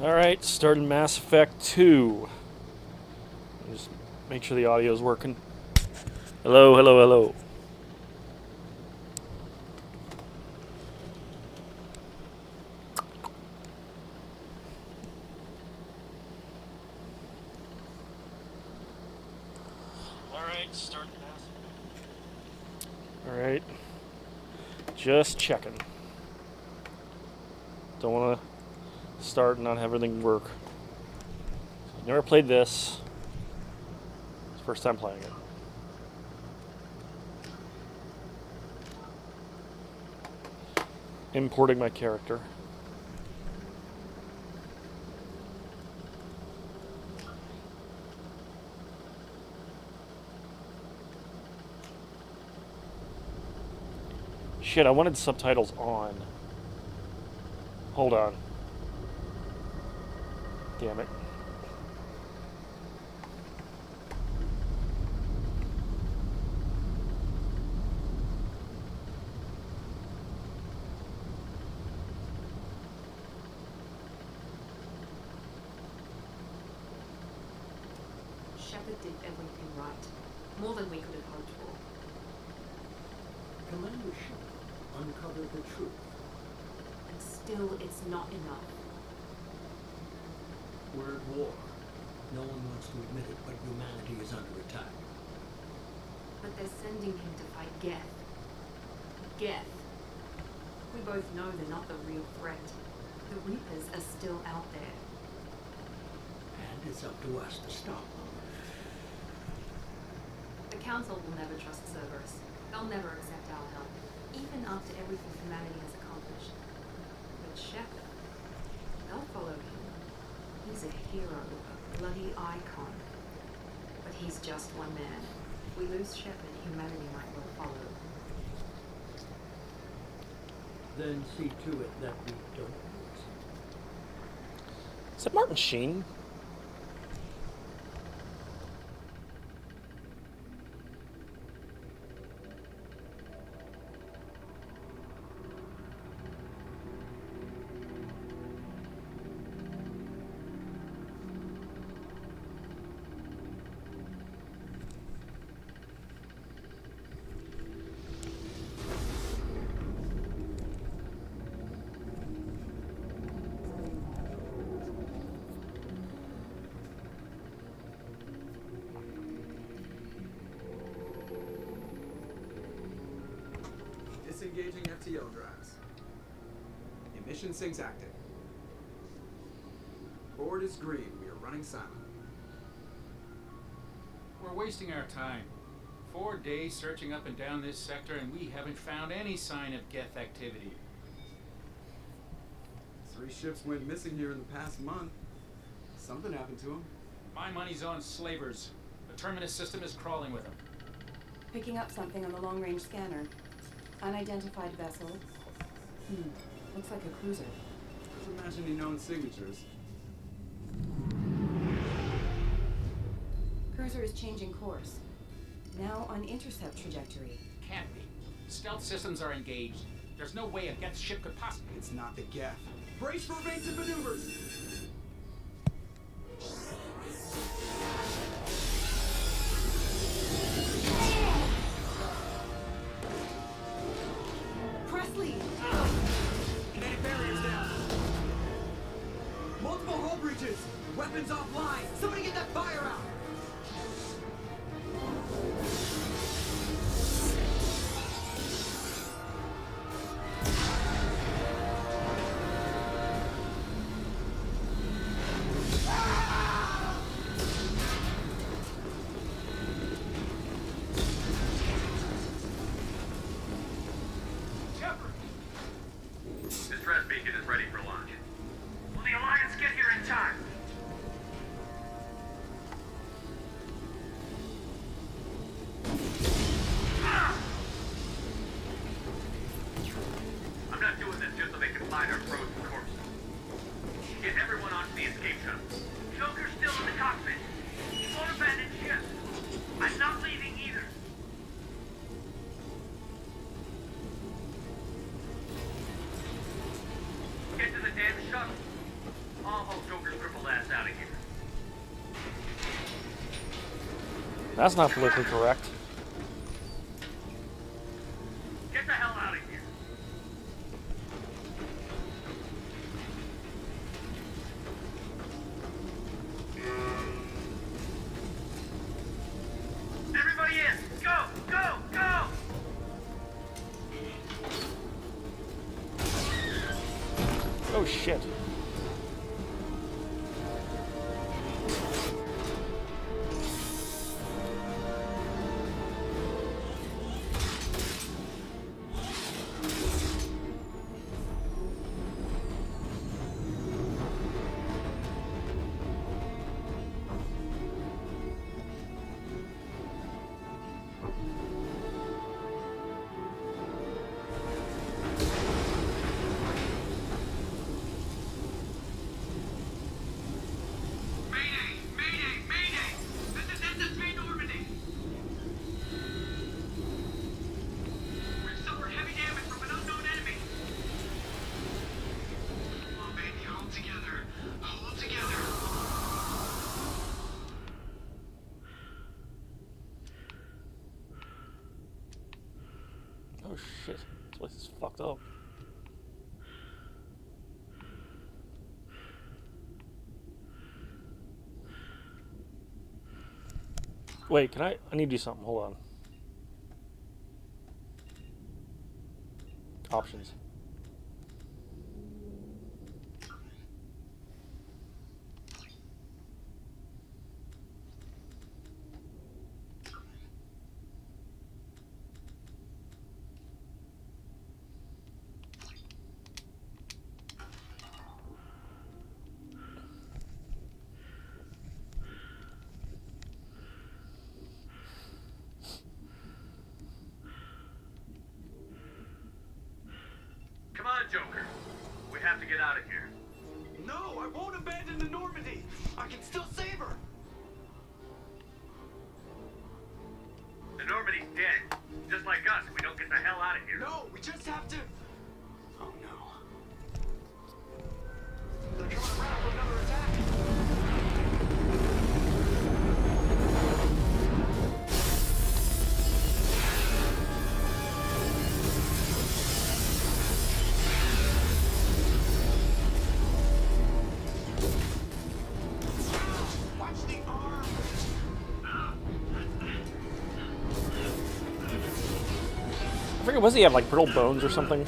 Alright, starting Mass Effect 2. Just make sure the audio is working. Hello, hello, hello. Alright, starting Mass Effect. Alright. Just checking. Don't want to start and not have everything work. Never played this. It's the first time playing it. Importing my character. Shit, I wanted subtitles on. Hold on. Damn it. Shepard did everything right. More than we could have hoped for. Commander Shepard uncovered the truth. And still, it's not enough. We're at war. No one wants to admit it, but humanity is under attack. But they're sending him to fight Geth. Geth. We both know they're not the real threat. The Reapers are still out there. And it's up to us to stop them. The Council will never trust Cerberus. They'll never accept our help, even after everything humanity has accomplished. But Shepard, they'll follow him. He's a hero, a bloody icon. But he's just one man. If we lose Shepard, humanity might well follow. Then see to it that we don't lose. Is that Martin Sheen? Disengaging FTL drives. Emission sinks active. Board is green. We are running silent. We're wasting our time. 4 days searching up and down this sector, and we haven't found any sign of Geth activity. 3 ships went missing here in the past month. Something happened to them. My money's on slavers. The Terminus system is crawling with them. Picking up something on the long-range scanner. Unidentified vessel. Looks like a cruiser. Just imagine the known signatures. Cruiser is changing course. Now on intercept trajectory. Can't be. Stealth systems are engaged. There's no way a Geth ship could possibly... It's not the Geth. Brace for evasive maneuvers! Presley! Kinetic barriers down. Multiple hull breaches. Weapons offline. Somebody get that fire out. That's not politically correct. Get the hell out of here. Everybody in! Go! Go! Go! Oh shit. Mayday! Mayday! Mayday! This is SS3 Normandy! We've suffered heavy damage from an unknown enemy. Come on, baby, hold together. Hold together. Oh shit. This place is fucked up. Wait, can I need to do something. Hold on. Options. Come on, Joker. We have to get out of here. No, I won't abandon the Normandy. I can still save her. The Normandy's dead. Just like us if we don't get the hell out of here. No, we just have to. Oh no. They're coming around for another attack. Watch the arm. I forget, was he have like brittle bones or something?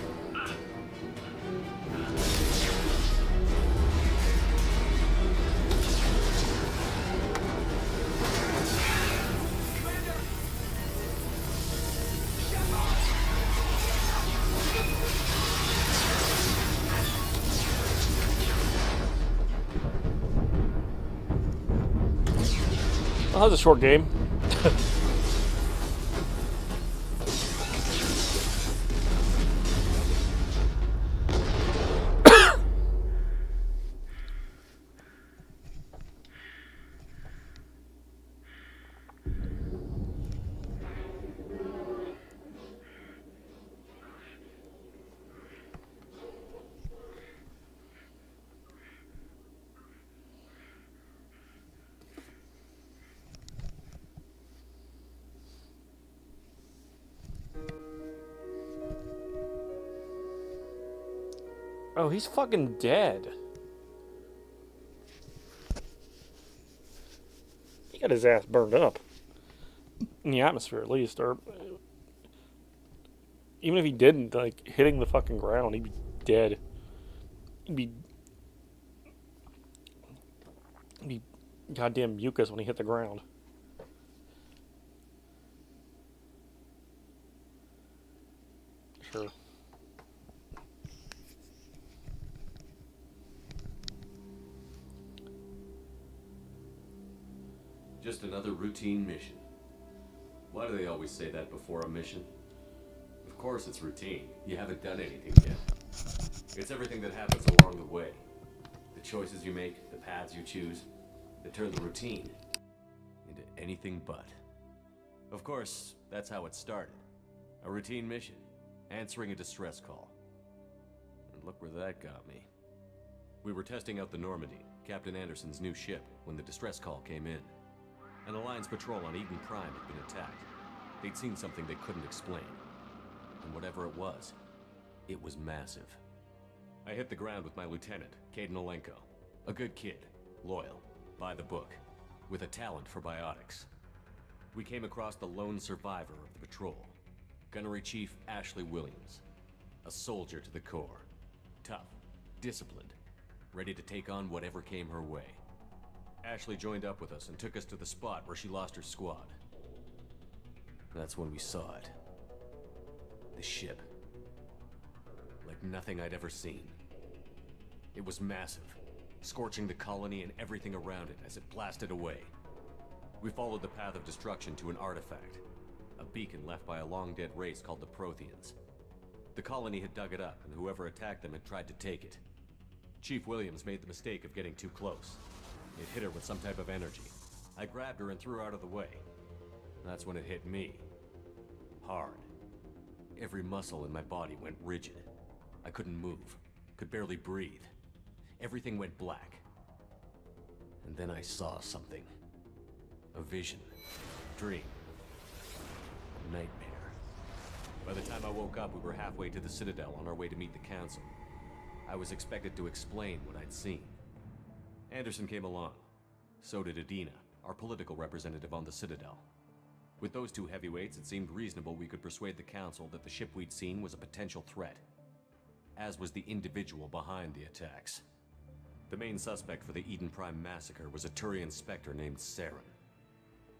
Well, that was a short game. Oh, he's fucking dead. He got his ass burned up. In the atmosphere, at least. Or even if he didn't, like, hitting the fucking ground, he'd be dead. He'd be goddamn mucus when he hit the ground. Sure. Just another routine mission. Why do they always say that before a mission? Of course it's routine. You haven't done anything yet. It's everything that happens along the way. The choices you make, the paths you choose, that turn the routine into anything but. Of course, that's how it started. A routine mission, answering a distress call. And look where that got me. We were testing out the Normandy, Captain Anderson's new ship, when the distress call came in. An Alliance patrol on Eden Prime had been attacked. They'd seen something they couldn't explain. And whatever it was massive. I hit the ground with my lieutenant, Kaidan Olenko. A good kid, loyal, by the book, with a talent for biotics. We came across the lone survivor of the patrol, Gunnery Chief Ashley Williams. A soldier to the core. Tough, disciplined, ready to take on whatever came her way. Ashley joined up with us and took us to the spot where she lost her squad. That's when we saw it. The ship. Like nothing I'd ever seen. It was massive, scorching the colony and everything around it as it blasted away. We followed the path of destruction to an artifact, a beacon left by a long-dead race called the Protheans. The colony had dug it up, and whoever attacked them had tried to take it. Chief Williams made the mistake of getting too close. It hit her with some type of energy. I grabbed her and threw her out of the way. That's when it hit me. Hard. Every muscle in my body went rigid. I couldn't move, could barely breathe. Everything went black. And then I saw something. A vision. Dream. A nightmare. By the time I woke up, we were halfway to the Citadel on our way to meet the Council. I was expected to explain what I'd seen. Anderson came along. So did Adina, our political representative on the Citadel. With those two heavyweights, it seemed reasonable we could persuade the Council that the ship we'd seen was a potential threat. As was the individual behind the attacks. The main suspect for the Eden Prime massacre was a Turian Spectre named Saren.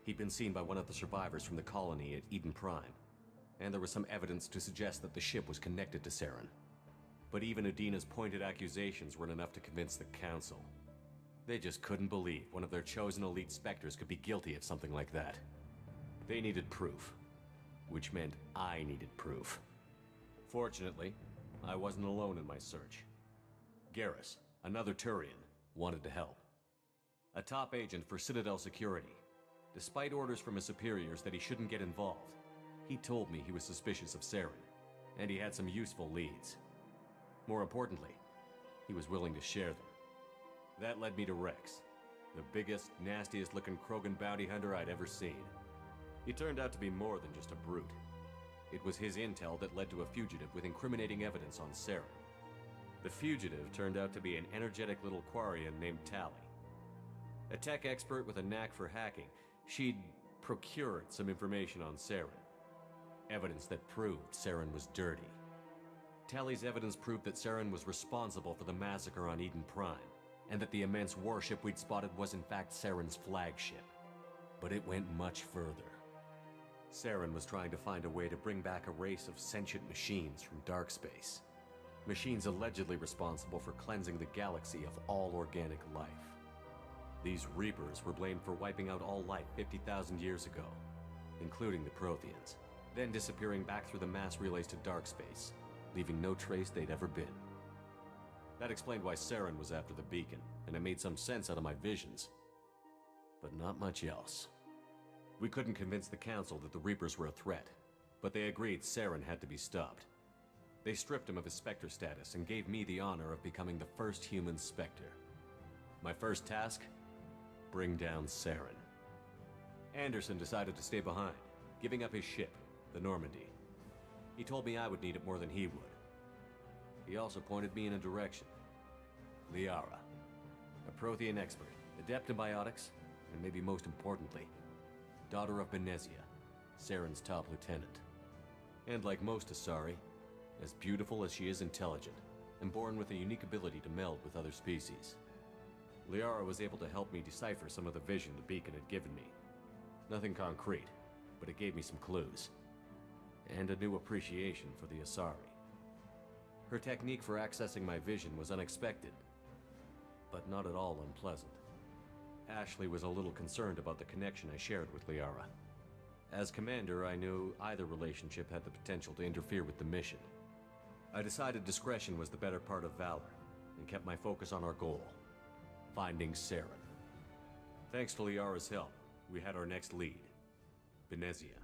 He'd been seen by one of the survivors from the colony at Eden Prime, and there was some evidence to suggest that the ship was connected to Saren. But even Adina's pointed accusations weren't enough to convince the Council. They just couldn't believe one of their chosen elite Spectres could be guilty of something like that. They needed proof, which meant I needed proof. Fortunately, I wasn't alone in my search. Garrus, another Turian, wanted to help. A top agent for Citadel Security. Despite orders from his superiors that he shouldn't get involved, he told me he was suspicious of Saren, and he had some useful leads. More importantly, he was willing to share them. That led me to Rex, the biggest, nastiest-looking Krogan bounty hunter I'd ever seen. He turned out to be more than just a brute. It was his intel that led to a fugitive with incriminating evidence on Saren. The fugitive turned out to be an energetic little Quarian named Tali. A tech expert with a knack for hacking, she'd procured some information on Saren. Evidence that proved Saren was dirty. Tali's evidence proved that Saren was responsible for the massacre on Eden Prime, and that the immense warship we'd spotted was in fact Saren's flagship. But it went much further. Saren was trying to find a way to bring back a race of sentient machines from dark space. Machines allegedly responsible for cleansing the galaxy of all organic life. These Reapers were blamed for wiping out all life 50,000 years ago, including the Protheans, then disappearing back through the mass relays to dark space, leaving no trace they'd ever been. That explained why Saren was after the beacon, and it made some sense out of my visions. But not much else. We couldn't convince the Council that the Reapers were a threat, but they agreed Saren had to be stopped. They stripped him of his Spectre status and gave me the honor of becoming the first human Spectre. My first task? Bring down Saren. Anderson decided to stay behind, giving up his ship, the Normandy. He told me I would need it more than he would. He also pointed me in a direction. Liara, a Prothean expert, adept in biotics, and maybe most importantly, daughter of Benezia, Saren's top lieutenant. And like most Asari, as beautiful as she is intelligent, and born with a unique ability to meld with other species. Liara was able to help me decipher some of the vision the beacon had given me. Nothing concrete, but it gave me some clues. And a new appreciation for the Asari. Her technique for accessing my vision was unexpected, but not at all unpleasant. Ashley was a little concerned about the connection I shared with Liara. As commander, I knew either relationship had the potential to interfere with the mission. I decided discretion was the better part of valor, and kept my focus on our goal, finding Saren. Thanks to Liara's help, we had our next lead, Benezia.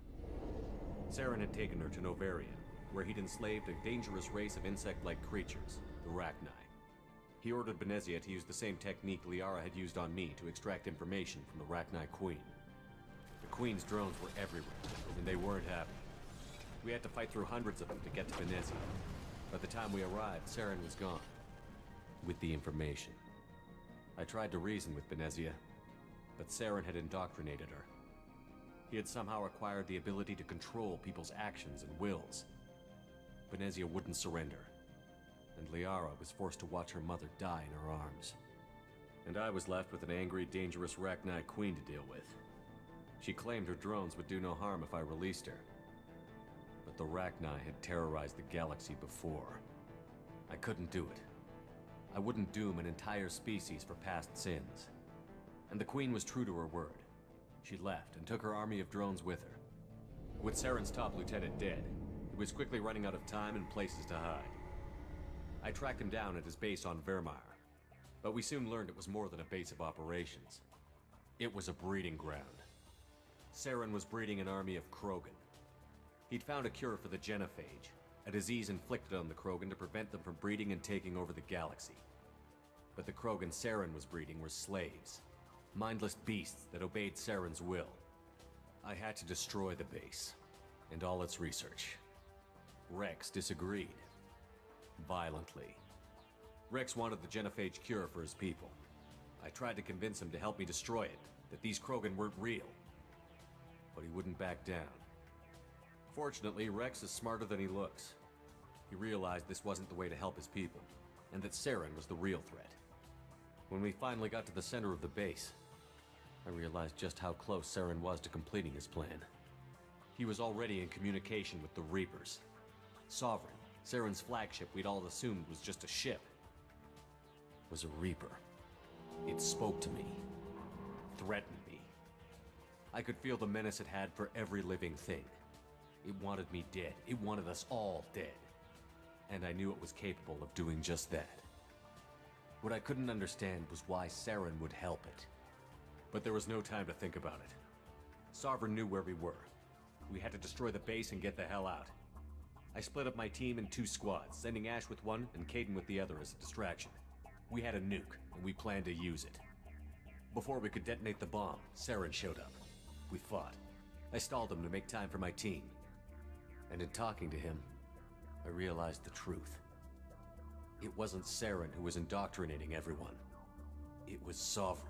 Saren had taken her to Novaria, where he'd enslaved a dangerous race of insect-like creatures, the Rachni. He ordered Benezia to use the same technique Liara had used on me to extract information from the Rachni Queen. Queen's drones were everywhere, and they weren't happy. We had to fight through hundreds of them to get to Venezia. By the time we arrived, Saren was gone. With the information. I tried to reason with Venezia, but Saren had indoctrinated her. He had somehow acquired the ability to control people's actions and wills. Venezia wouldn't surrender, and Liara was forced to watch her mother die in her arms. And I was left with an angry, dangerous Rachni Queen to deal with. She claimed her drones would do no harm if I released her. But the Rachni had terrorized the galaxy before. I couldn't do it. I wouldn't doom an entire species for past sins. And the Queen was true to her word. She left and took her army of drones with her. With Saren's top lieutenant dead, he was quickly running out of time and places to hide. I tracked him down at his base on Vermeer, but we soon learned it was more than a base of operations. It was a breeding ground. Saren was breeding an army of Krogan. He'd found a cure for the genophage, a disease inflicted on the Krogan to prevent them from breeding and taking over the galaxy. But the Krogan Saren was breeding were slaves, mindless beasts that obeyed Saren's will. I had to destroy the base, and all its research. Rex disagreed. Violently. Rex wanted the genophage cure for his people. I tried to convince him to help me destroy it, that these Krogan weren't real. But he wouldn't back down. Fortunately, Rex is smarter than he looks. He realized this wasn't the way to help his people, and that Saren was the real threat. When we finally got to the center of the base, I realized just how close Saren was to completing his plan. He was already in communication with the Reapers. Sovereign, Saren's flagship we'd all assumed was just a ship, was a Reaper. It spoke to me, threatened me. I could feel the menace it had for every living thing. It wanted me dead. It wanted us all dead. And I knew it was capable of doing just that. What I couldn't understand was why Saren would help it. But there was no time to think about it. Sovereign knew where we were. We had to destroy the base and get the hell out. I split up my team in 2 squads, sending Ash with one and Kaidan with the other as a distraction. We had a nuke, and we planned to use it. Before we could detonate the bomb, Saren showed up. We fought. I stalled him to make time for my team. And in talking to him, I realized the truth. It wasn't Saren who was indoctrinating everyone. It was Sovereign.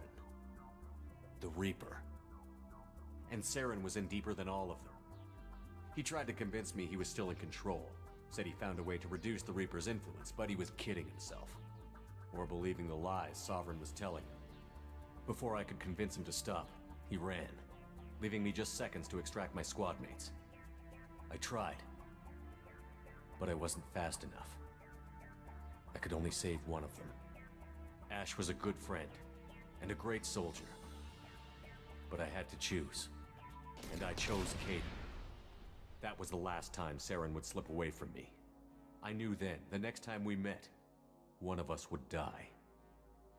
The Reaper. And Saren was in deeper than all of them. He tried to convince me he was still in control. Said he found a way to reduce the Reaper's influence, but he was kidding himself. Or believing the lies Sovereign was telling him. Before I could convince him to stop, he ran, leaving me just seconds to extract my squad mates. I tried, but I wasn't fast enough. I could only save one of them. Ash was a good friend, and a great soldier. But I had to choose, and I chose Kaidan. That was the last time Saren would slip away from me. I knew then, the next time we met, one of us would die.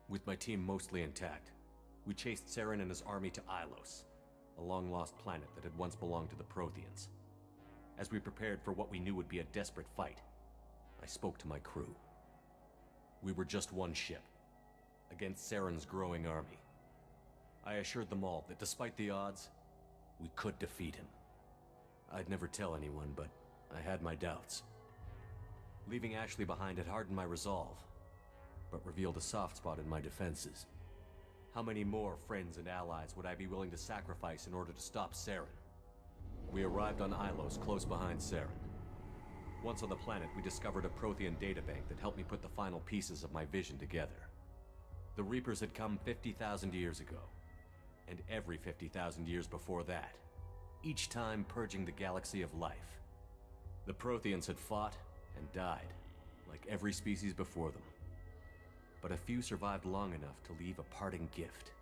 With my team mostly intact, we chased Saren and his army to Ilos, a long-lost planet that had once belonged to the Protheans. As we prepared for what we knew would be a desperate fight, I spoke to my crew. We were just one ship, against Saren's growing army. I assured them all that despite the odds, we could defeat him. I'd never tell anyone, but I had my doubts. Leaving Ashley behind had hardened my resolve, but revealed a soft spot in my defenses. How many more friends and allies would I be willing to sacrifice in order to stop Saren? We arrived on Ilos, close behind Saren. Once on the planet, we discovered a Prothean databank that helped me put the final pieces of my vision together. The Reapers had come 50,000 years ago, and every 50,000 years before that, each time purging the galaxy of life. The Protheans had fought and died, like every species before them. But a few survived long enough to leave a parting gift.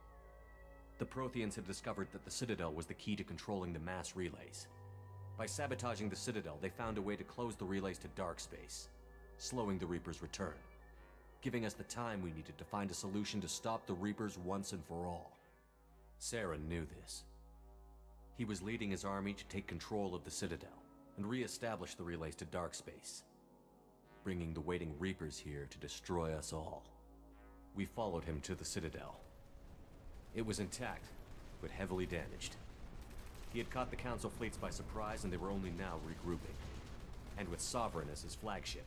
The Protheans had discovered that the Citadel was the key to controlling the mass relays. By sabotaging the Citadel, they found a way to close the relays to dark space, slowing the Reapers' return, giving us the time we needed to find a solution to stop the Reapers once and for all. Saren knew this. He was leading his army to take control of the Citadel and re-establish the relays to dark space, bringing the waiting Reapers here to destroy us all. We followed him to the Citadel. It was intact, but heavily damaged. He had caught the Council fleets by surprise, and they were only now regrouping. And with Sovereign as his flagship,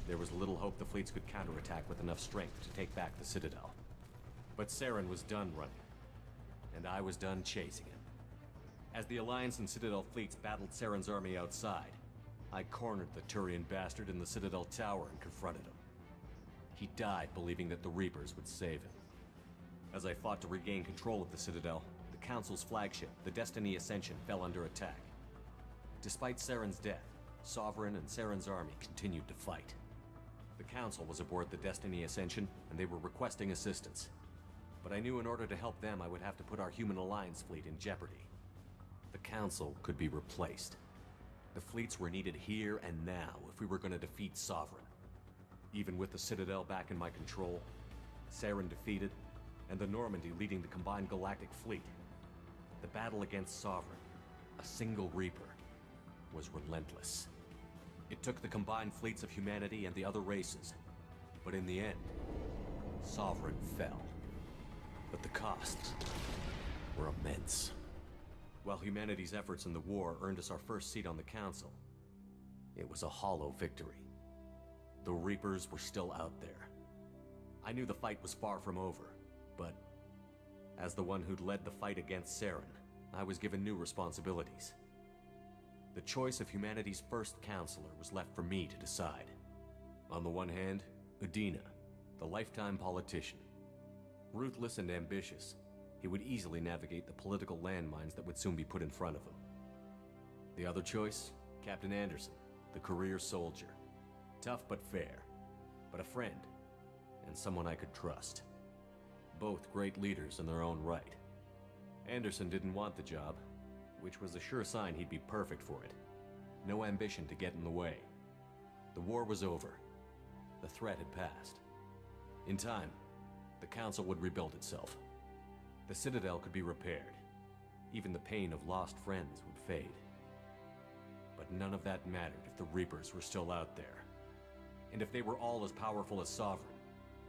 there was little hope the fleets could counterattack with enough strength to take back the Citadel. But Saren was done running, and I was done chasing him. As the Alliance and Citadel fleets battled Saren's army outside, I cornered the Turian bastard in the Citadel tower and confronted him. He died believing that the Reapers would save him. As I fought to regain control of the Citadel, the Council's flagship, the Destiny Ascension, fell under attack. Despite Saren's death, Sovereign and Saren's army continued to fight. The Council was aboard the Destiny Ascension, and they were requesting assistance. But I knew in order to help them, I would have to put our Human Alliance fleet in jeopardy. The Council could be replaced. The fleets were needed here and now if we were going to defeat Sovereign. Even with the Citadel back in my control, Saren defeated, and the Normandy leading the combined galactic fleet, the battle against Sovereign, a single Reaper, was relentless. It took the combined fleets of humanity and the other races, but in the end, Sovereign fell. But the costs were immense. While humanity's efforts in the war earned us our first seat on the Council, it was a hollow victory. The Reapers were still out there. I knew the fight was far from over, but as the one who'd led the fight against Saren, I was given new responsibilities. The choice of humanity's first counselor was left for me to decide. On the one hand, Udina, the lifetime politician. Ruthless and ambitious, he would easily navigate the political landmines that would soon be put in front of him. The other choice, Captain Anderson, the career soldier. Tough but fair, but a friend, and someone I could trust. Both great leaders in their own right. Anderson didn't want the job, which was a sure sign he'd be perfect for it. No ambition to get in the way. The war was over. The threat had passed. In time, the Council would rebuild itself. The Citadel could be repaired. Even the pain of lost friends would fade. But none of that mattered if the Reapers were still out there. And if they were all as powerful as Sovereign,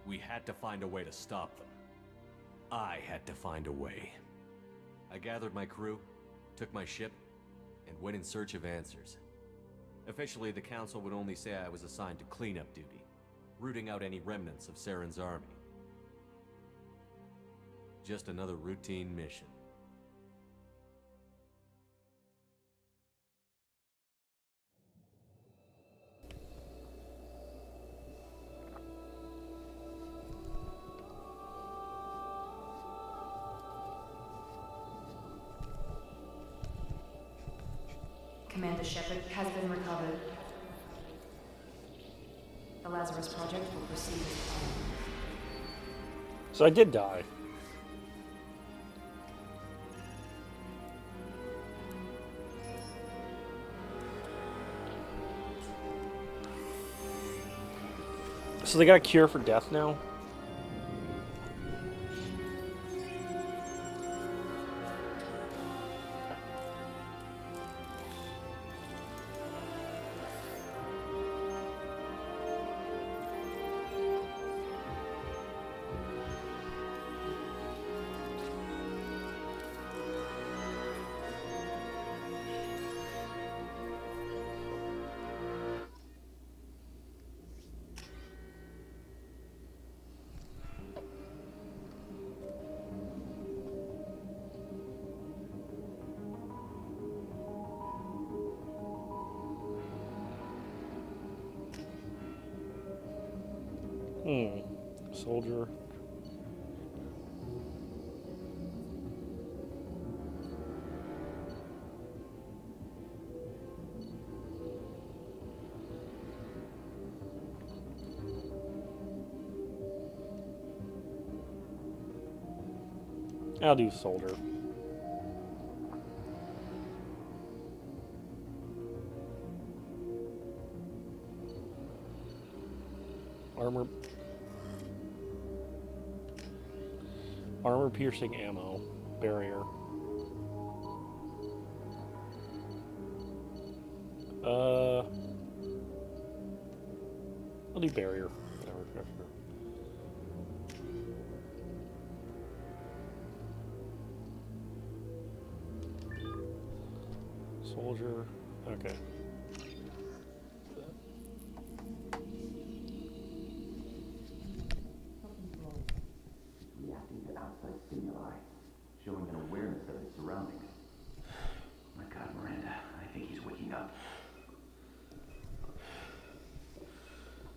we had to find a way to stop them. I had to find a way. I gathered my crew, took my ship, and went in search of answers. Officially, the Council would only say I was assigned to cleanup duty, rooting out any remnants of Saren's army. Just another routine mission. Commander Shepard has been recovered. The Lazarus Project will proceed as planned. So I did die. So they got a cure for death now? Soldier. I'll do soldier. Armor piercing ammo. Barrier. I'll do barrier. Whatever. Soldier. Okay. Reacting to outside stimuli, showing an awareness of his surroundings. My God, Miranda, I think he's waking up.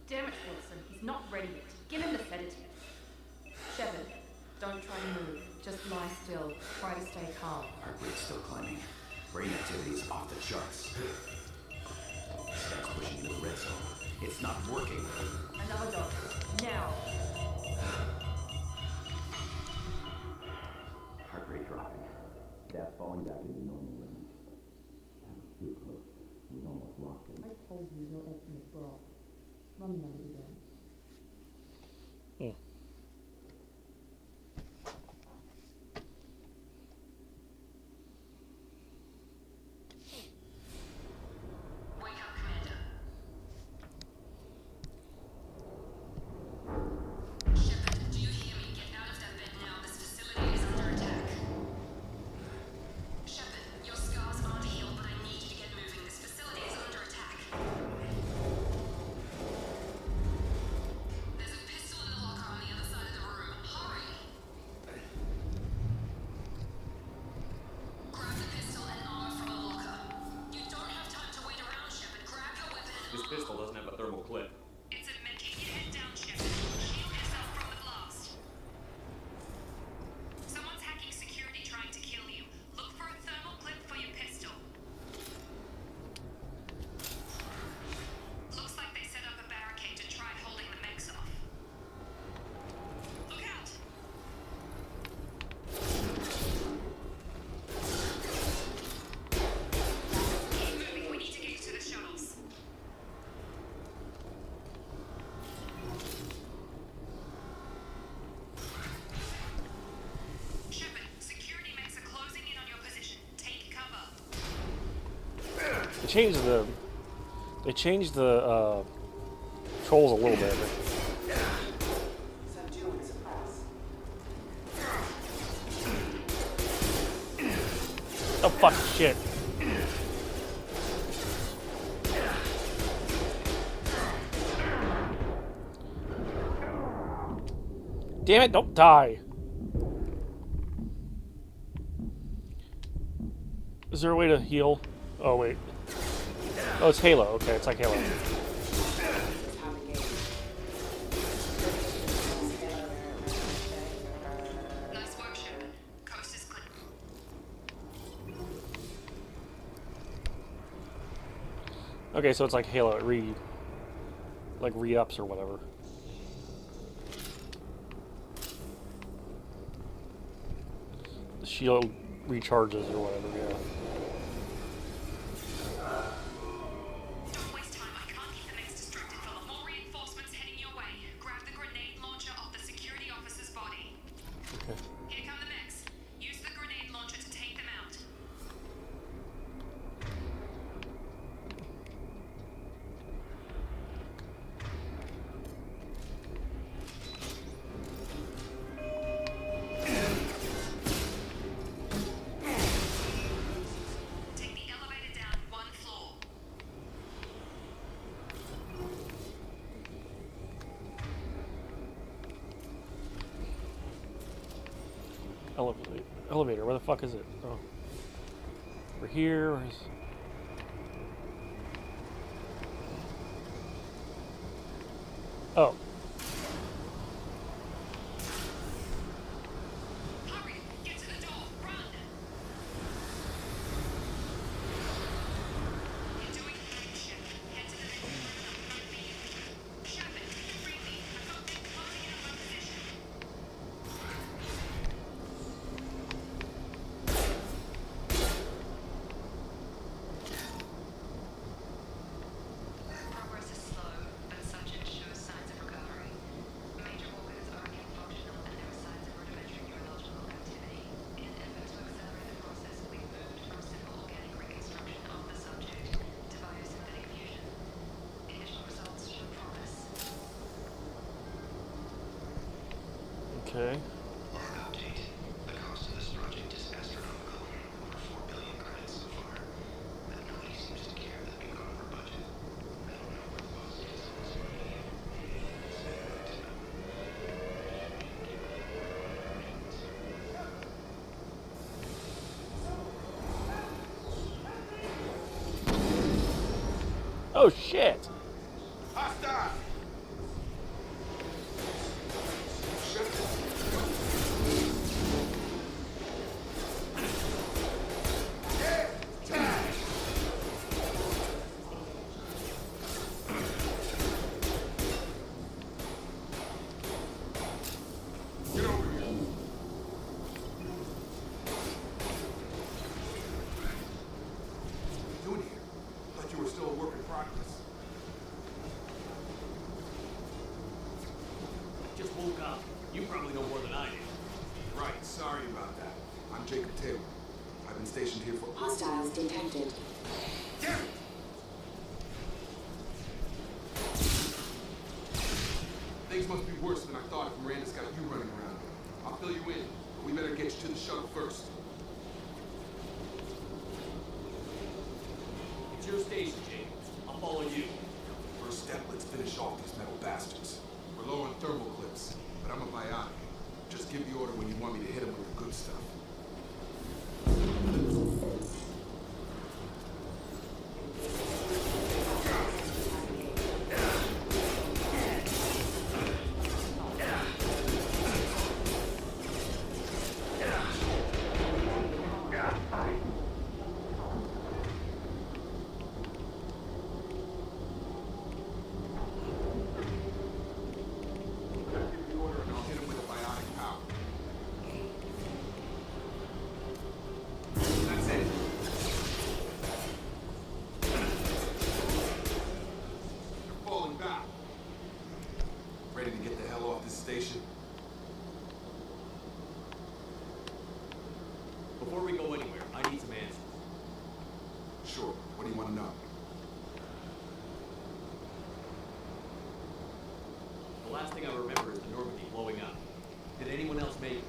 Damn it, Wilson. He's not ready yet. Give him the sedative. Shepard, don't try to move. Just lie still. Try to stay calm. Heart rate's still climbing. Brain activity is off the charts. Scout's pushing into the red zone. It's not working. Another dog. Now. Heart rate dropping. Gas falling back into normal range. That was too close. We almost lost him. I told you your estimates were off. Run them again. Wake up, Commander. Shepard, do you hear me? Get out of that bed now. This facility is under attack. Shepard, your scars aren't healed, but I need you to get moving. This facility is under attack. There's a pistol in the locker on the other side of the room. Hurry! Grab the pistol and armor from the locker. You don't have time to wait around, Shepard. Grab your weapon and This pistol doesn't have a thermal clip. It's a med. Keep your head down, Shepard. Shield yourself from the blast. Someone's hacking security trying to kill you. Look for a thermal clip for your pistol. Looks like they set up a barricade to try holding the mechs off. Look out! Keep moving. We need to get to the shuttles. Shepard, security mechs are closing in on your position. Take cover. They changed the controls a little bit. Oh fuck shit. Damn it, don't die. Is there a way to heal? Oh wait. Oh, it's Halo. Okay, it's like Halo. Nice work, Shepard. Coast is clear. Okay, so it's like Halo. It re-ups or whatever. The shield recharges or whatever. Yeah. Don't waste time. I can't keep the mechs distracted, fella. More reinforcements heading your way. Grab the grenade launcher off the security officer's body. Okay. Here come the mechs. Use the grenade launcher to take them out. Take the elevator down one floor. Elevator. Where the fuck is it? Oh. We're here. Where's... Oh. Hurry! Get to the door! Run! You're doing great, Shepard. Head to the next room and I'll come for you. Shepard, freely. I've got them closing in on my position. Progress is slow, but subject shows signs of recovery. Major organs are again functional and there are signs of rudimentary neurological activity. In an effort to accelerate the process, we've moved from simple organic reconstruction of the subject to biosynthetic fusion. Initial results show promise. Okay. Log update. The cost of this project is astronomical. Over 4 billion credits so far. Oh shit! Hostile! Get over here. What are you doing here? Thought you were still a work in progress. Just woke up. You probably know more than I do. Right, sorry about that. I'm Jacob Taylor. I've been stationed here for... Hostiles detected. Damn it! Things must be worse than I thought if Miranda's got you running around. I'll fill you in, but we better get you to the shuttle first. It's your station, Jake. I'll follow you. First step, let's finish off these metal bastards. We're low on thermal clips, but I'm a bionic. Just give the order when you want me to hit them with the good stuff. Give the order and I'll hit them with a bionic power. That's it. They're falling back. Ready to get the hell off this station? Before we go anywhere, I need some answers. Sure. What do you want to know? The last thing I remember is the Normandy blowing up. Did anyone else make it?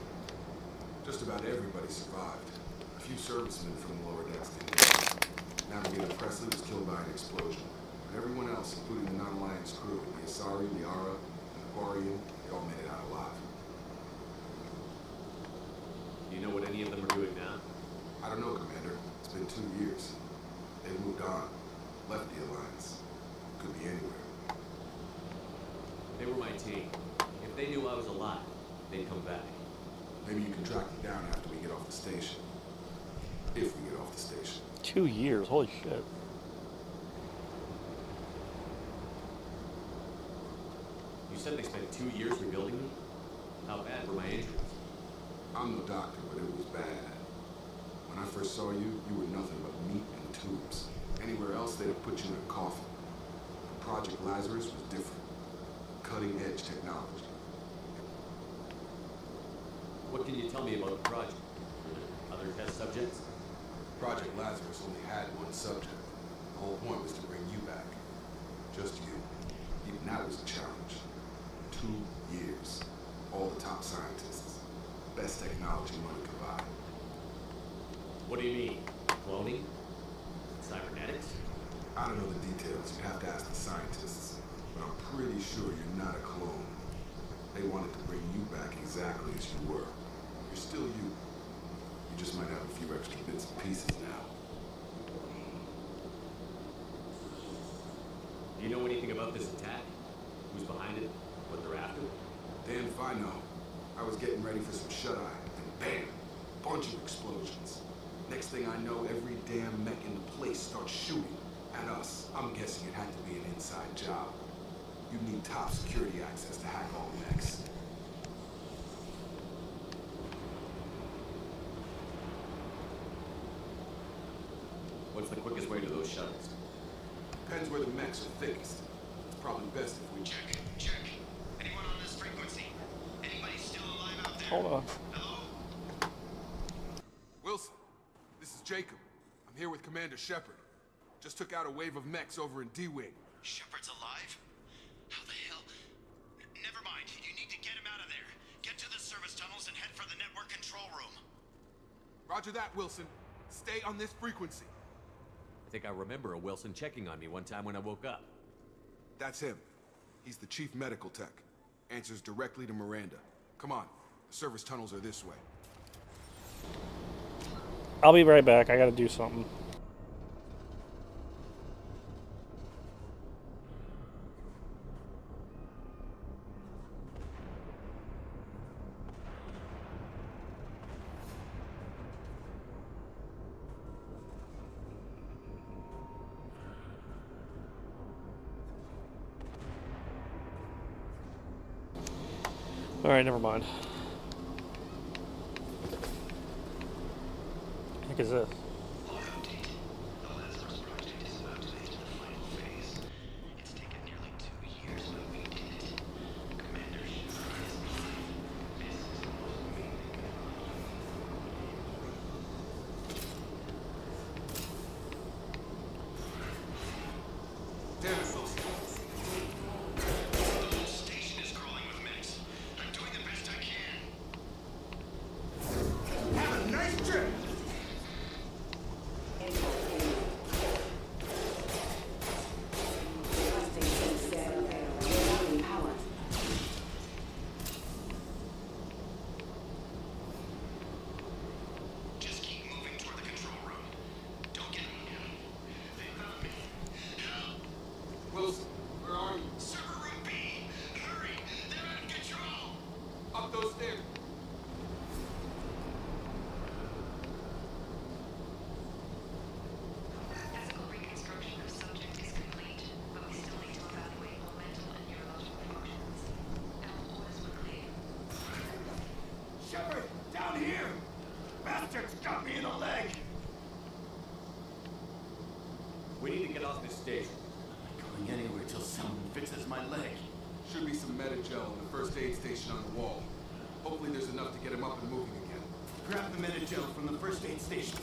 Just about everybody survived. A few servicemen from the lower decks didn't make it. Navigator Presley was killed by an explosion. But everyone else, including the non-Alliance crew, the Asari, the Ara, and the Quarian, they all made it out alive. Do you know what any of them are doing now? I don't know, Commander. It's been 2 years. They've moved on. Left the Alliance. Could be anywhere. They were my team. If they knew I was alive, they'd come back. Maybe you can track them down after we get off the station. If we get off the station. 2 years. Holy shit. You said they spent 2 years rebuilding me? How bad were my injuries? I'm no doctor, but it was bad. When I first saw you, you were nothing but meat and tubes. Anywhere else, they'd have put you in a coffin. Project Lazarus was different. Cutting-edge technology. What can you tell me about the project? Were there other test subjects? Project Lazarus only had one subject. The whole point was to bring you back. Just you. Even that was a challenge. 2 years. All the top scientists. Best technology money could buy. What do you mean? Cloning? Cybernetics? I don't know the details. You have to ask the scientists. But I'm pretty sure you're not a clone. They wanted to bring you back exactly as you were. You're still you. You just might have a few extra bits and pieces now. Do you know anything about this attack? Who's behind it? What they're after? Damn if I know. I was getting ready for some shut-eye, and bam! Bunch of explosions. Next thing I know, every damn mech in the place starts shooting at us. I'm guessing it had to be an inside job. You need top security access to hack all mechs. What's the quickest way to those shuttles? Depends where the mechs are thickest. It's probably best if we... Check. Anyone on this frequency? Anybody still alive out there? Hold on. Hello? Wilson, this is Jacob. I'm here with Commander Shepard. Just took out a wave of mechs over in D-Wing. Shepard's alive? How the hell? Never mind. You need to get him out of there. Get to the service tunnels and head for the network control room. Roger that, Wilson. Stay on this frequency. I think I remember a Wilson checking on me one time when I woke up. That's him. He's the chief medical tech. Answers directly to Miranda. Come on. The service tunnels are this way. I'll be right back. I gotta do something. Alright, never mind. What the heck is this? Wilson, where are you? Server room B! Hurry! They're out of control! Up those stairs! Physical reconstruction of subject is complete, but we still need to evaluate all mental and neurological functions. Our orders were clear. Shepard, down here! Bastards got me in the leg! We need to get off this station. Going anywhere till someone fixes my leg. Should be some Medi-gel in the first aid station on the wall. Hopefully there's enough to get him up and moving again. Grab the Medi-gel from the first aid station.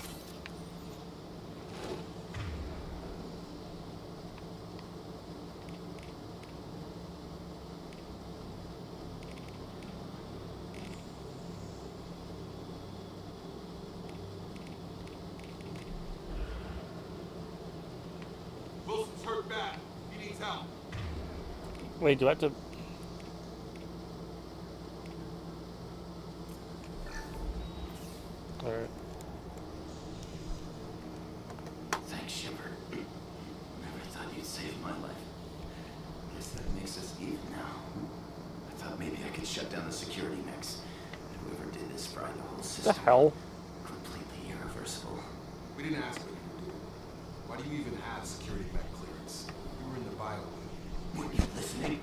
Wilson's hurt bad. He needs help. Wait, do I have to... Alright. Thanks, Shepard. Never thought you'd save my life. Guess that makes us even now. I thought maybe I could shut down the security mechs. Whoever did this fried the whole The system. hell? Completely irreversible. We didn't ask what you were doing. Why do you even have security mech clearance? You were in the bio wing. Weren't you listening?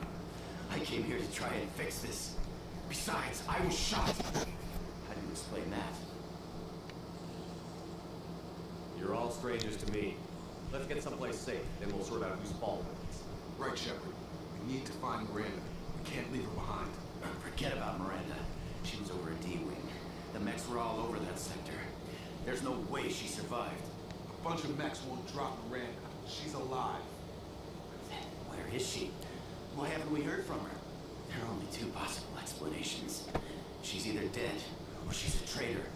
I came here to try and fix this. Besides, I was shot. How do you explain that? You're all strangers to me. Let's get someplace safe, then we'll sort out whose fault it is. Right, Shepard. We need to find Miranda. We can't leave her behind. Forget about Miranda. She was over at D-Wing. The mechs were all over that sector. There's no way she survived. A bunch of mechs won't drop Miranda. She's alive. Then where is she? Why haven't we heard from her? There are only two possible explanations. She's either dead, or she's a traitor.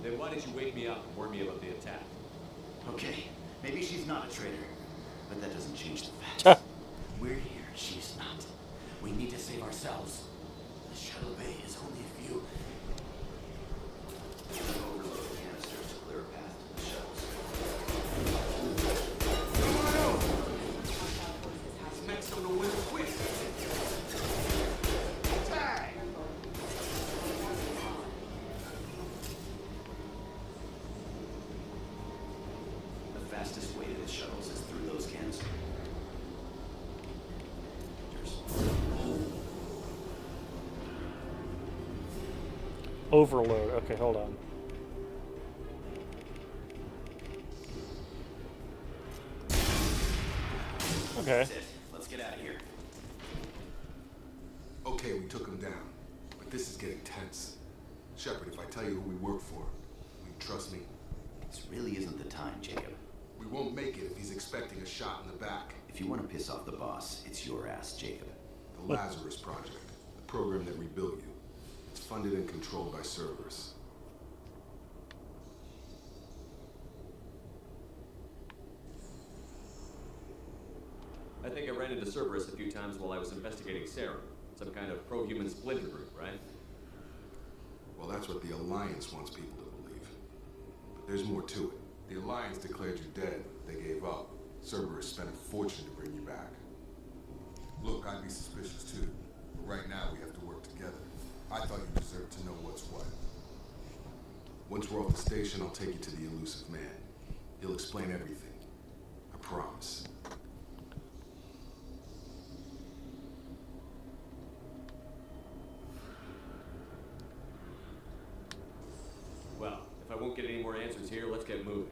Then why did you wake me up and warn me about the attack? Okay, maybe she's not a traitor, but that doesn't change the facts. We're here, she's not. We need to save ourselves. The shuttle bay is only a few. Overload the canisters to clear a path to the shuttles. These mechs don't know when to quit. Attack! The fastest way to the shuttles is through those canisters. Overload. Okay, hold on. Okay. That's it. Let's get out of here. Okay, we took him down. But this is getting tense. Shepard, if I tell you who we work for, will you trust me? This really isn't the time, Jacob. We won't make it if he's expecting a shot in the back. If you want to piss off the boss, it's your ass, Jacob. The Lazarus Project, the program that rebuilt you. It's funded and controlled by Cerberus. I think I ran into Cerberus a few times while I was investigating Sarah. Some kind of pro-human splinter group, right? Well, that's what the Alliance wants people to believe. But there's more to it. The Alliance declared you dead. They gave up. Cerberus spent a fortune to bring you back. Look, I'd be suspicious too. But right now, we have to work together. I thought you deserved to know what's what. Once we're off the station, I'll take you to the Elusive Man. He'll explain everything. I promise. Well, if I won't get any more answers here, let's get moving.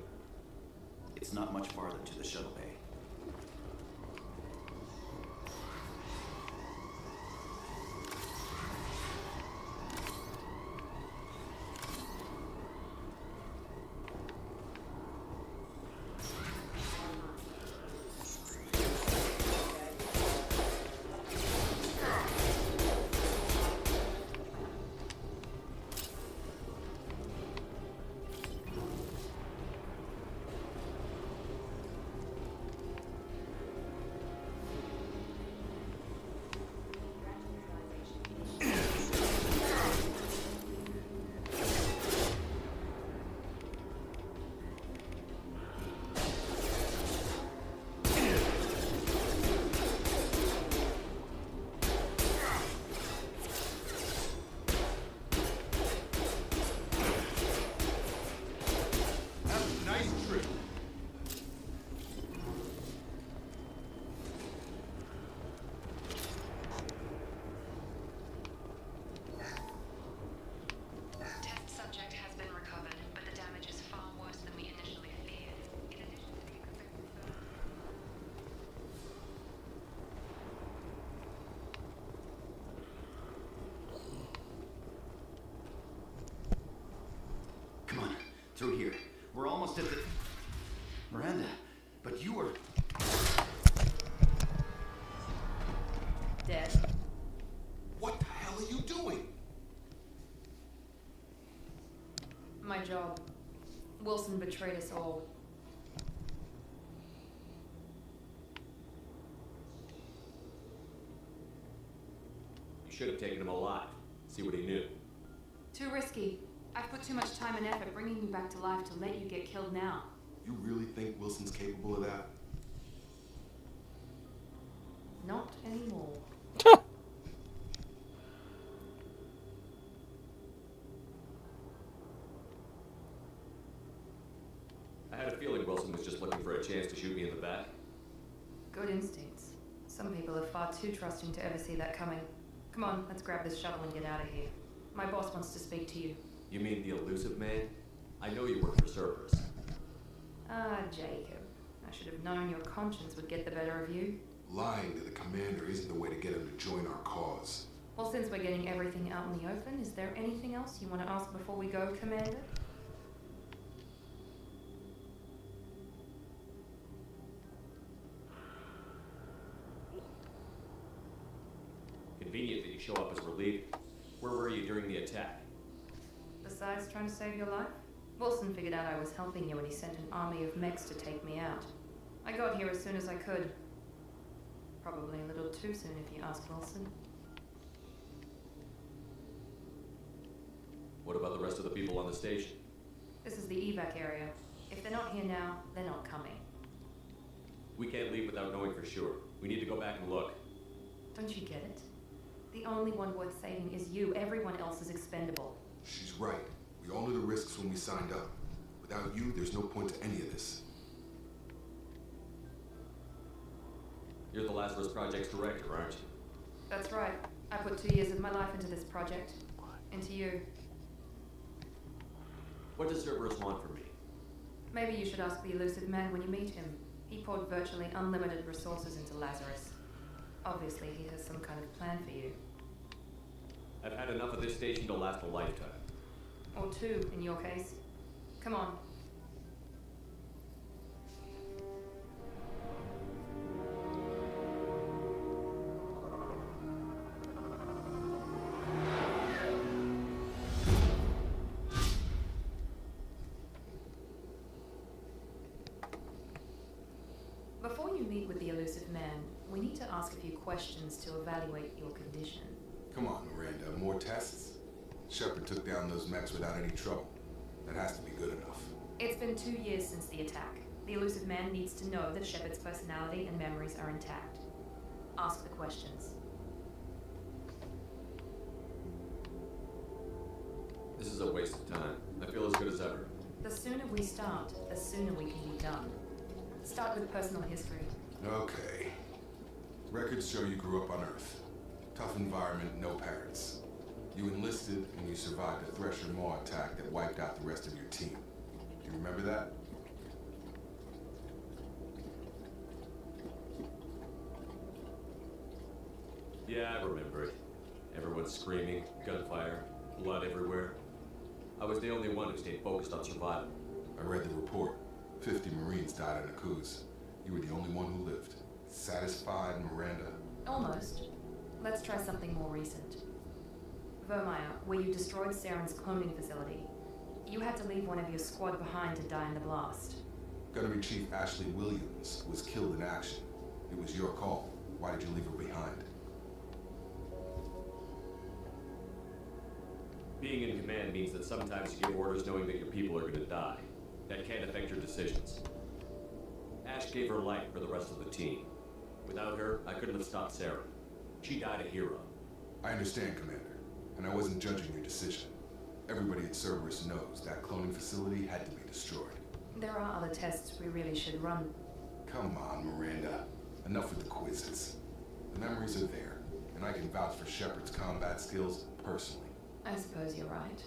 It's not much farther to the shuttle bay. Through here. We're almost at the... Miranda, but you were... Dead. What the hell are you doing? My job. Wilson betrayed us all. You should have taken him alive. See what he knew. Too risky. I've put too much time and effort bringing you back to life to let you get killed now. You really think Wilson's capable of that? Not anymore. I had a feeling Wilson was just looking for a chance to shoot me in the back. Good instincts. Some people are far too trusting to ever see that coming. Come on, let's grab this shuttle and get out of here. My boss wants to speak to you. You mean the elusive man? I know you work for Cerberus. Ah, Jacob. I should have known your conscience would get the better of you. Lying to the commander isn't the way to get him to join our cause. Well, since we're getting everything out in the open, is there anything else you want to ask before we go, Commander? Convenient that you show up as relief. Where were you during the attack? Besides trying to save your life? Wilson figured out I was helping you and he sent an army of mechs to take me out. I got here as soon as I could. Probably a little too soon if you ask Wilson. What about the rest of the people on the station? This is the evac area. If they're not here now, they're not coming. We can't leave without knowing for sure. We need to go back and look. Don't you get it? The only one worth saving is you. Everyone else is expendable. She's right. We all knew the risks when we signed up. Without you, there's no point to any of this. You're the Lazarus Project's director, aren't you? That's right. I put 2 years of my life into this project. Into you. What does Cerberus want from me? Maybe you should ask the elusive man when you meet him. He poured virtually unlimited resources into Lazarus. Obviously, he has some kind of plan for you. I've had enough of this station to last a lifetime. Or 2, in your case. Come on. Before you meet with the elusive man, we need to ask a few questions to evaluate your condition. Come on, Miranda. More tests? Shepard took down those mechs without any trouble. That has to be good enough. It's been 2 years since the attack. The elusive man needs to know that Shepard's personality and memories are intact. Ask the questions. This is a waste of time. I feel as good as ever. The sooner we start, the sooner we can be done. Start with personal history. Okay. Records show you grew up on Earth. Tough environment, no parents. You enlisted and you survived a Thresher Maw attack that wiped out the rest of your team. Do you remember that? Yeah, I remember it. Everyone screaming, gunfire, blood everywhere. I was the only one who stayed focused on survival. I read the report. 50 Marines died in a cruise. You were the only one who lived. Satisfied, Miranda? Almost. Let's try something more recent. Vermeer, where you destroyed Saren's cloning facility. You had to leave one of your squad behind to die in the blast. Gunnery Chief Ashley Williams was killed in action. It was your call. Why did you leave her behind? Being in command means that sometimes you give orders knowing that your people are going to die. That can't affect your decisions. Ash gave her life for the rest of the team. Without her, I couldn't have stopped Saren. She died a hero. I understand, Commander, and I wasn't judging your decision. Everybody at Cerberus knows that cloning facility had to be destroyed. There are other tests we really should run. Come on, Miranda. Enough with the quizzes. The memories are there, and I can vouch for Shepard's combat skills personally. I suppose you're right.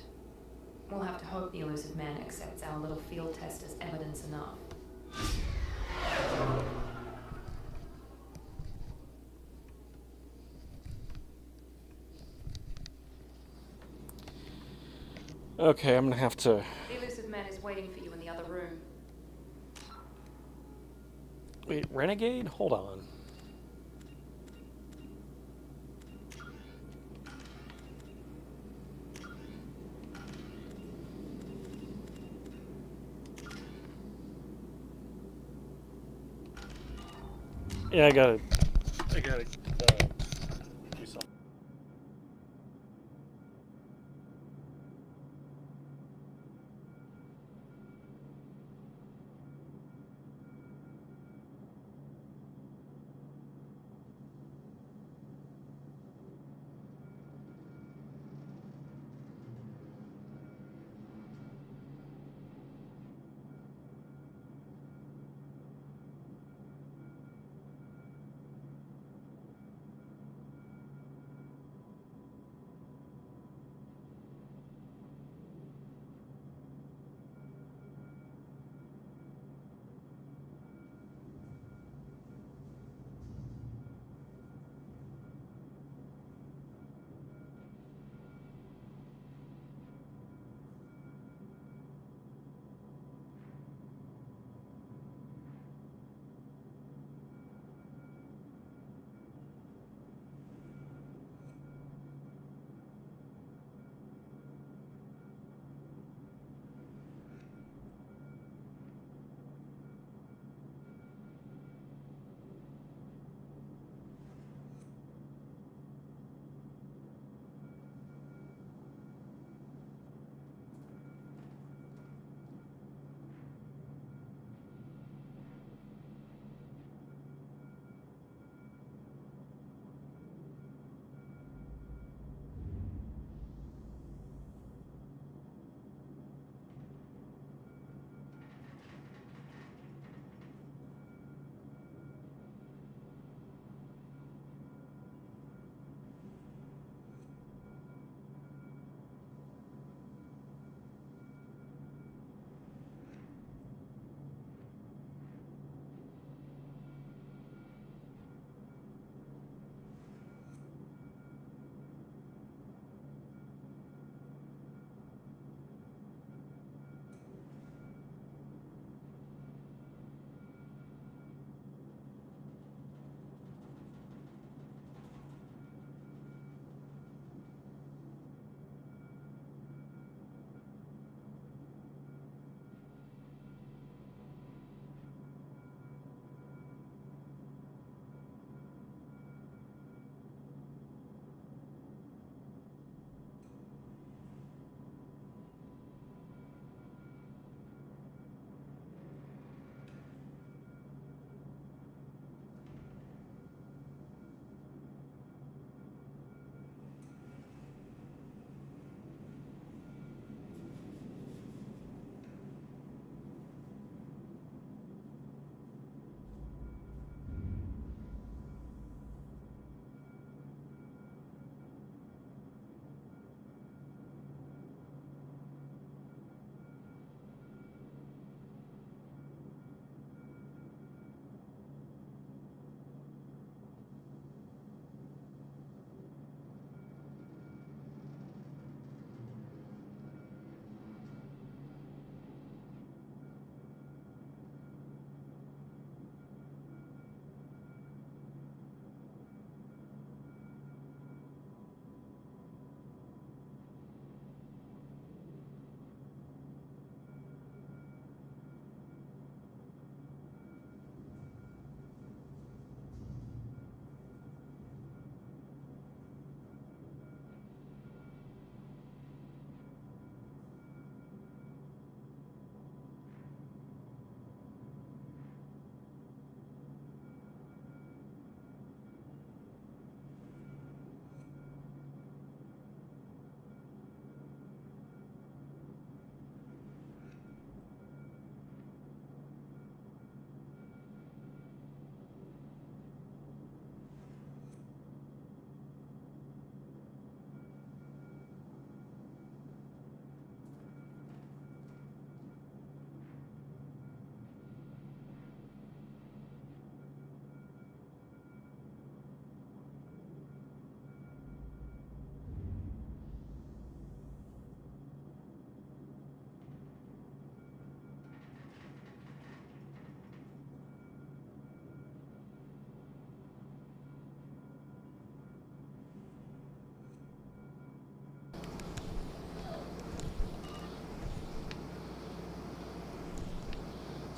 We'll have to hope the Elusive Man accepts our little field test as evidence enough. Okay, I'm gonna have to... The Elusive Man is waiting for you in the other room. Wait, Renegade? Hold on. Yeah, I gotta do something.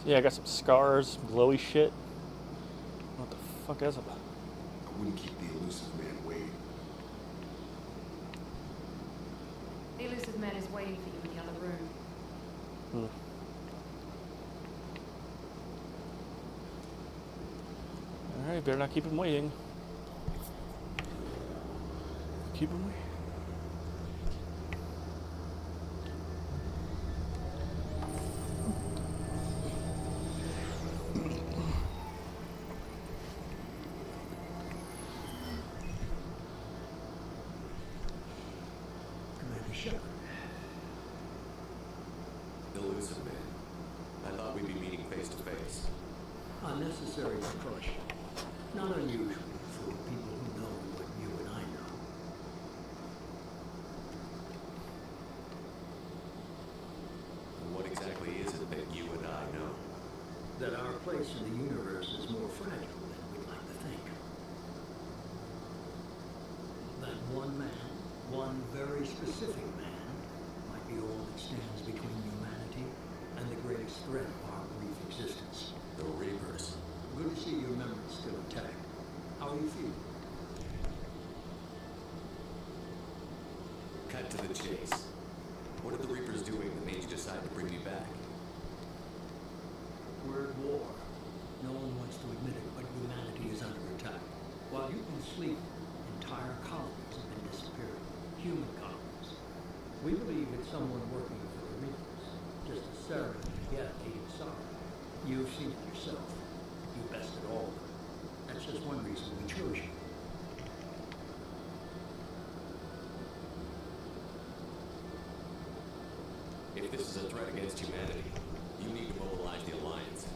So yeah, I got some scars, glowy shit. What the fuck is it? I wouldn't keep the elusive man waiting. The elusive man is waiting for you in the other room. Hmm. Alright, better not keep him waiting. Keep him waiting. Commander Shepard. Elusive man. I thought we'd be meeting face to face. Unnecessary precaution. Not unusual for people who know what you and I know. What exactly is it that you and I know? That our place in the universe is more fragile than we'd like to think. That one man, one very specific man, might be all that stands between humanity and the greatest threat of our brief existence. The Reapers. Good to see your memory still intact. How are you feeling? Cut to the chase. What are the Reapers doing that made you decide to bring me back? We're at war. No one wants to admit it, but humanity is under attack. While you've been sleeping, entire colonies have been disappearing. Human colonies. We believe it's someone working for the Reapers. Just as Sarah and Miguel hated Sarah. You've seen it yourself. You bested all of them. That's just one reason we chose you. If this is a threat against humanity, you need to mobilize the Alliance.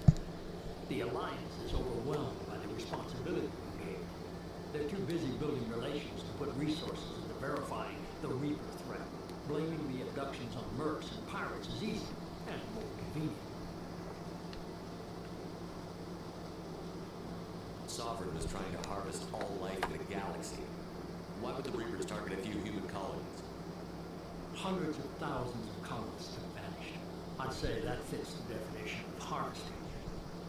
The Alliance is overwhelmed by the responsibility we gave. They're too busy building relations to put resources into verifying the Reaper threat. Blaming the abductions on mercs and pirates is easy and more convenient. Sovereign is trying to harvest all life in the galaxy. Why would the Reapers target a few human colonies? Hundreds of thousands of colonists have vanished. I'd say that fits the definition of harvesting.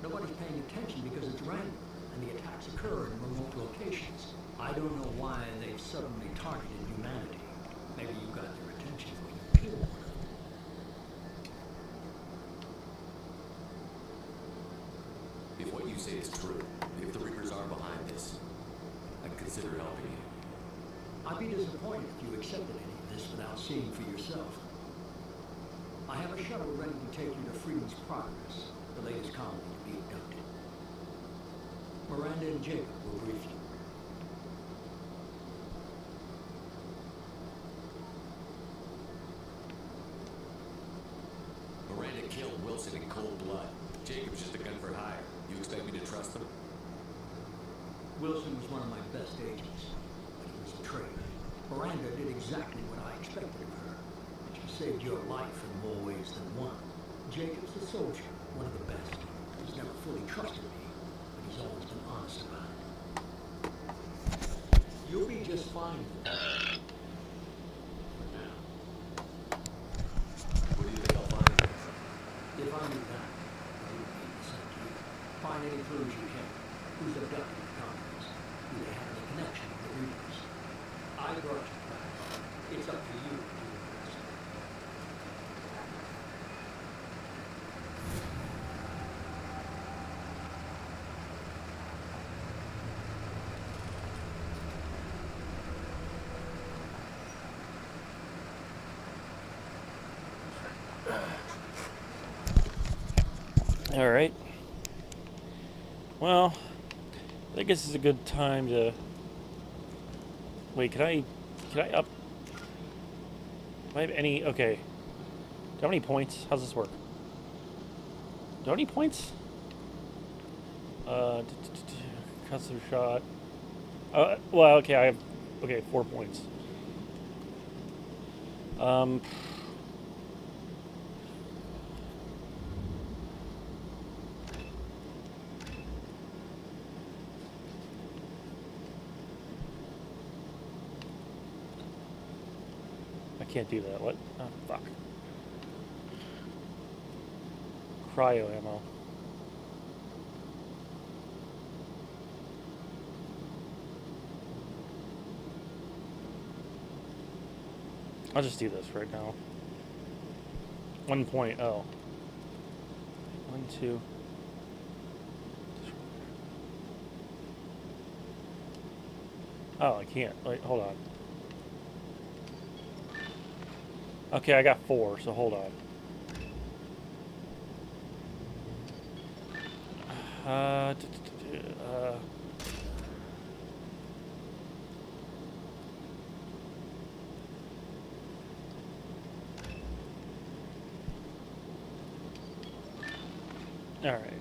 Nobody's paying attention because it's random, and the attacks occur in remote locations. I don't know why they've suddenly targeted humanity. Maybe you got their attention when you killed one of them. If what you say is true, if the Reapers are behind this, I'd consider helping you. I'd be disappointed if you accepted any of this without seeing for yourself. I have a shuttle ready to take you to Freedom's Progress, the latest colony to be abducted. Miranda and Jacob will brief you. Miranda killed Wilson in cold blood. Jacob's just a gun for hire. You expect me to trust them? Wilson was one of my best agents, but he was a traitor. Miranda did exactly what I expected of her, and she saved your life in more ways than one. Jacob's a soldier, one of the best. He's never fully trusted me, but he's always been honest about it. You'll be just fine for now. What do you think I'll find? If I knew that, I would be the same to you. Find any clues you can. Who's abducting the colonies? Do they have any connection with the Reapers? I brought you back. It's up to you to do the rest. All right. Well, I guess it's a good time to. Wait, can I up? Do I have any? Okay. Do I have any points? How's this work? Do I have any points? Cuts of shot. Well, okay, I have. Okay, 4 points. I can't do that. What? Oh, fuck. Cryo ammo. I'll just do this right now. 1.0. 1, 2. Oh, I can't. Wait, hold on. Okay, I got 4, so hold on. All right.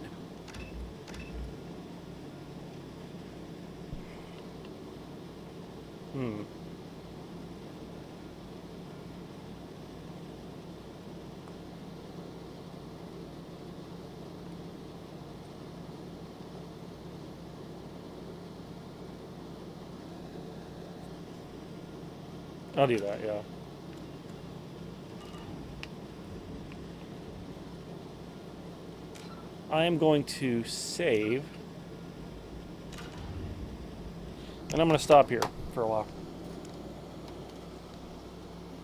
I'll do that, yeah. I am going to save. And I'm going to stop here for a while.